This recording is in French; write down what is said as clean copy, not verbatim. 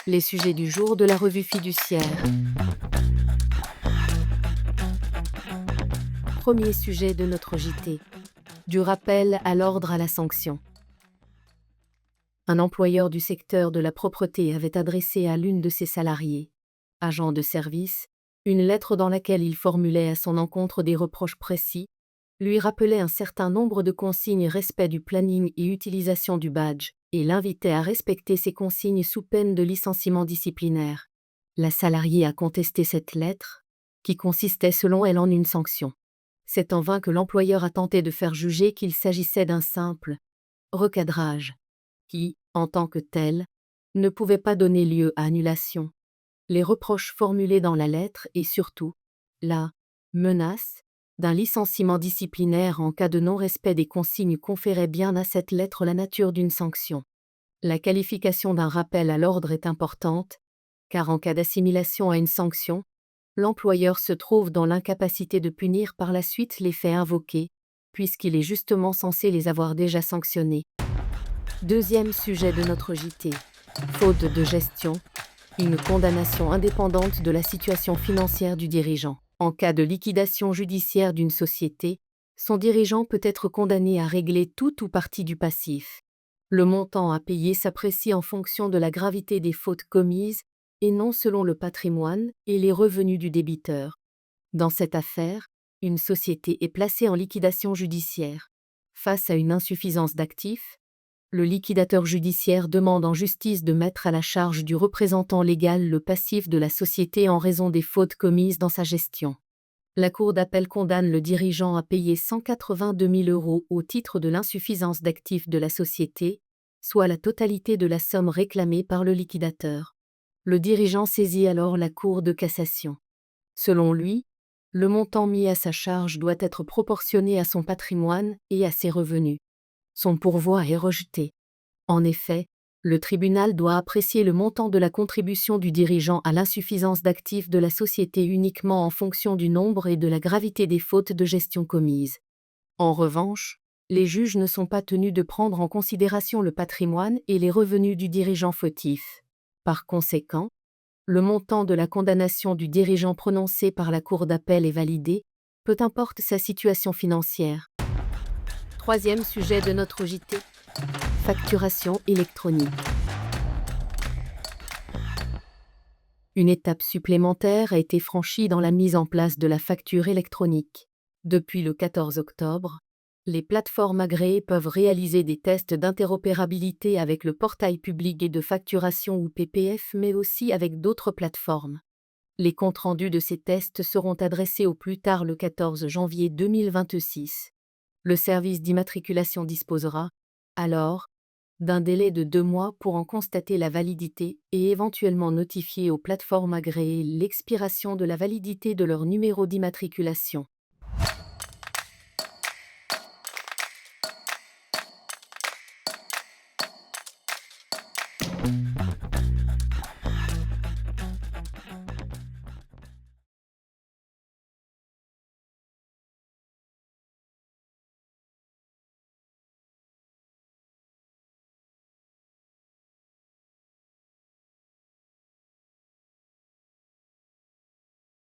Les sujets du jour de la revue fiduciaire. Premier sujet de notre JT. Du rappel à l'ordre à la sanction. Un employeur du secteur de la propreté avait adressé à l'une de ses salariées, agent de service, une lettre dans laquelle il formulait à son encontre des reproches précis, lui rappelait un certain nombre de consignes respect du planning et utilisation du badge, et l'invitait à respecter ces consignes sous peine de licenciement disciplinaire. La salariée a contesté cette lettre, qui consistait selon elle en une sanction. C'est en vain que l'employeur a tenté de faire juger qu'il s'agissait d'un simple recadrage, qui, en tant que tel, ne pouvait pas donner lieu à annulation. Les reproches formulés dans la lettre et surtout, la menace d'un licenciement disciplinaire en cas de non-respect des consignes conféraient bien à cette lettre la nature d'une sanction. La qualification d'un rappel à l'ordre est importante, car en cas d'assimilation à une sanction, l'employeur se trouve dans l'incapacité de punir par la suite les faits invoqués, puisqu'il est justement censé les avoir déjà sanctionnés. Deuxième sujet de notre JT. Faute de gestion, une condamnation indépendante de la situation financière du dirigeant. En cas de liquidation judiciaire d'une société, son dirigeant peut être condamné à régler tout ou partie du passif. Le montant à payer s'apprécie en fonction de la gravité des fautes commises et non selon le patrimoine et les revenus du débiteur. Dans cette affaire, une société est placée en liquidation judiciaire. Face à une insuffisance d'actifs, le liquidateur judiciaire demande en justice de mettre à la charge du représentant légal le passif de la société en raison des fautes commises dans sa gestion. La Cour d'appel condamne le dirigeant à payer 182 000 € au titre de l'insuffisance d'actifs de la société, soit la totalité de la somme réclamée par le liquidateur. Le dirigeant saisit alors la Cour de cassation. Selon lui, le montant mis à sa charge doit être proportionné à son patrimoine et à ses revenus. Son pourvoi est rejeté. En effet, le tribunal doit apprécier le montant de la contribution du dirigeant à l'insuffisance d'actifs de la société uniquement en fonction du nombre et de la gravité des fautes de gestion commises. En revanche, les juges ne sont pas tenus de prendre en considération le patrimoine et les revenus du dirigeant fautif. Par conséquent, le montant de la condamnation du dirigeant prononcé par la Cour d'appel est validé, peu importe sa situation financière. Troisième sujet de notre JT. Facturation électronique. Une étape supplémentaire a été franchie dans la mise en place de la facture électronique. Depuis le 14 octobre, les plateformes agréées peuvent réaliser des tests d'interopérabilité avec le portail public et de facturation ou PPF, mais aussi avec d'autres plateformes. Les comptes rendus de ces tests seront adressés au plus tard le 14 janvier 2026. Le service d'immatriculation disposera, alors, d'un délai de 2 mois pour en constater la validité et éventuellement notifier aux plateformes agréées l'expiration de la validité de leur numéro d'immatriculation.